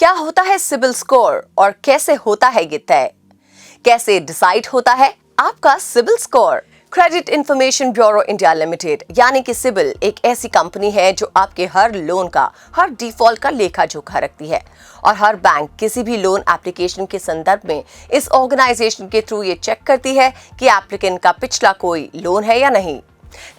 क्या होता है सिबिल स्कोर और कैसे होता है ये तय? कैसे डिसाइड होता है आपका CIBIL score? Credit information bureau India limited यानी कि सिबिल एक ऐसी कंपनी है जो आपके हर लोन का, हर डिफॉल्ट का लेखा जोखा रखती है और हर बैंक किसी भी लोन एप्लीकेशन के संदर्भ में इस ऑर्गेनाइजेशन के थ्रू ये चेक करती है कि एप्लीकेंट का पिछला कोई लोन है या नहीं।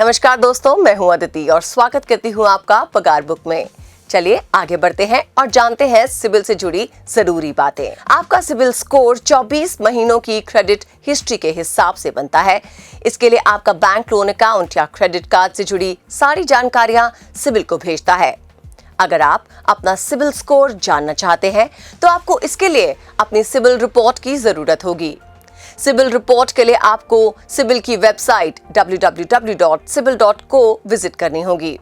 नमस्कार दोस्तों, मैं हूं अदिति और स्वागत करती हूं आपका पगार बुक में। चलिए आगे बढ़ते हैं और जानते हैं सिबिल से जुड़ी जरूरी बातें। आपका सिबिल स्कोर 24 महीनों की क्रेडिट हिस्ट्री के हिसाब से बनता है। इसके लिए आपका बैंक लोन अकाउंट या क्रेडिट कार्ड से जुड़ी सारी जानकारियां सिबिल को भेजता है। अगर आप अपना सिबिल स्कोर जानना चाहते हैं तो आपको इसके लिए अपनी सिबिल रिपोर्ट की जरूरत होगी। सिबिल रिपोर्ट के लिए आपको सिबिल की वेबसाइट www.sibil.co विजिट करनी होगी।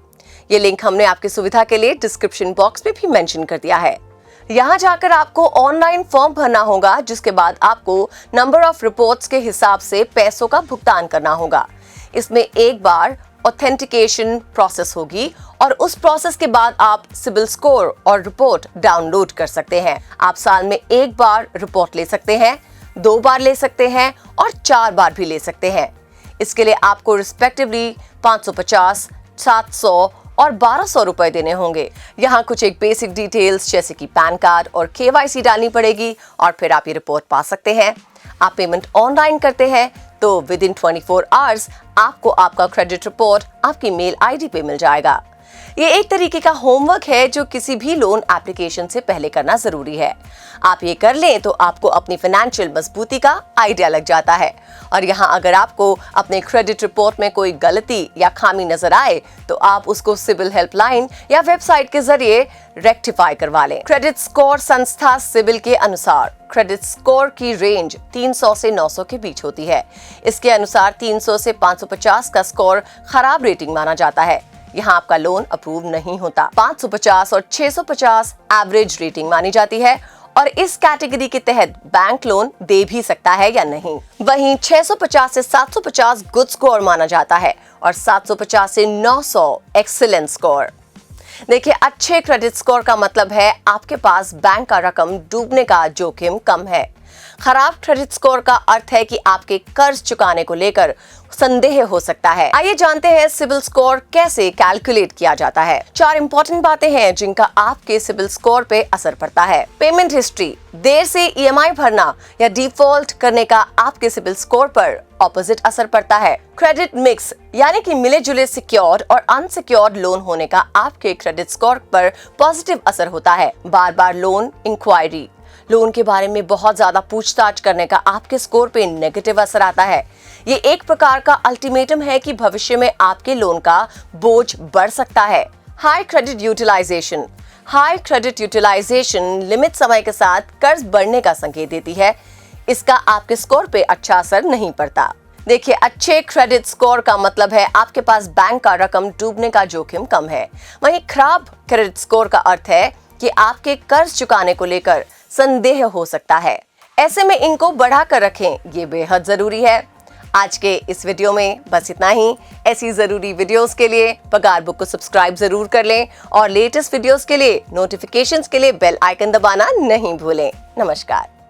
ये लिंक हमने आपकी सुविधा के लिए डिस्क्रिप्शन बॉक्स में भी मेंशन कर दिया है। यहाँ जाकर आपको ऑनलाइन फॉर्म भरना होगा, जिसके बाद आपको नंबर ऑफ रिपोर्ट्स के हिसाब से पैसों का भुगतान करना होगा। इसमें एक बार ऑथेंटिकेशन प्रोसेस होगी और उस प्रोसेस के बाद आप सिबिल स्कोर और रिपोर्ट डाउनलोड कर सकते हैं। आप साल में एक बार रिपोर्ट ले सकते हैं, 2 बार ले सकते हैं और 4 बार भी ले सकते हैं। इसके लिए आपको रिस्पेक्टिवली 550, 700 और 1200 रुपए देने होंगे। यहाँ कुछ एक बेसिक डिटेल्स जैसे कि पैन कार्ड और KYC डालनी पड़ेगी और फिर आप ये रिपोर्ट पा सकते हैं। आप पेमेंट ऑनलाइन करते हैं तो विद इन 24 आवर्स आपको आपका क्रेडिट रिपोर्ट आपकी मेल ID पे मिल जाएगा। ये एक तरीके का होमवर्क है जो किसी भी लोन एप्लीकेशन से पहले करना जरूरी है। आप ये कर लें तो आपको अपनी फाइनेंशियल मजबूती का आइडिया लग जाता है। और यहाँ अगर आपको अपने क्रेडिट रिपोर्ट में कोई गलती या खामी नजर आए तो आप उसको सिबिल हेल्पलाइन या वेबसाइट के जरिए रेक्टिफाई करवा लें। क्रेडिट स्कोर संस्था सिबिल के अनुसार क्रेडिट स्कोर की रेंज 300 से 900 के बीच होती है। इसके अनुसार 300 से 550 का स्कोर खराब रेटिंग माना जाता है। यहाँ आपका लोन अप्रूव नहीं होता। 550 और 650 एवरेज रेटिंग मानी जाती है और इस कैटेगरी के तहत बैंक लोन दे भी सकता है या नहीं। वहीं 650 से 750 गुड स्कोर माना जाता है और 750 से 900 एक्सीलेंट स्कोर। देखिए, अच्छे क्रेडिट स्कोर का मतलब है आपके पास बैंक का रकम डूबने का जोखिम कम है। खराब क्रेडिट स्कोर का अर्थ है कि आपके कर्ज चुकाने को लेकर संदेह हो सकता है। आइए जानते हैं सिबिल स्कोर कैसे कैलकुलेट किया जाता है। 4 इंपॉर्टेंट बातें हैं जिनका आपके सिबिल स्कोर पे असर पड़ता है। पेमेंट हिस्ट्री, देर से EMI भरना या डिफॉल्ट करने का आपके सिबिल स्कोर पर ऑपोजिट असर पड़ता है। क्रेडिट मिक्स यानी कि मिले जुले सिक्योर्ड और अनसिक्योर्ड लोन होने का आपके क्रेडिट स्कोर पर पॉजिटिव असर होता है। बार बार लोन इंक्वायरी, लोन के बारे में बहुत ज्यादा पूछताछ करने का आपके स्कोर पे नेगेटिव असर आता है। ये एक प्रकार का अल्टीमेटम है कि भविष्य में आपके लोन का बोझ बढ़ सकता है। High credit utilisation, high credit utilisation limit समय के साथ कर्ज बढ़ने का संकेत देती है। इसका आपके स्कोर पे अच्छा असर नहीं पड़ता। देखिए, अच्छे क्रेडिट स्कोर का मतलब है आपके पास बैंक का रकम डूबने का जोखिम कम है। वहीं खराब क्रेडिट स्कोर का अर्थ है कि आपके कर्ज चुकाने को लेकर संदेह हो सकता है। ऐसे में इनको बढ़ा कर रखें, ये बेहद जरूरी है। आज के इस वीडियो में बस इतना ही। ऐसी जरूरी वीडियोस के लिए पगार बुक को सब्सक्राइब जरूर कर लें और लेटेस्ट वीडियोस के लिए नोटिफिकेशंस के लिए बेल आइकन दबाना नहीं भूलें। नमस्कार।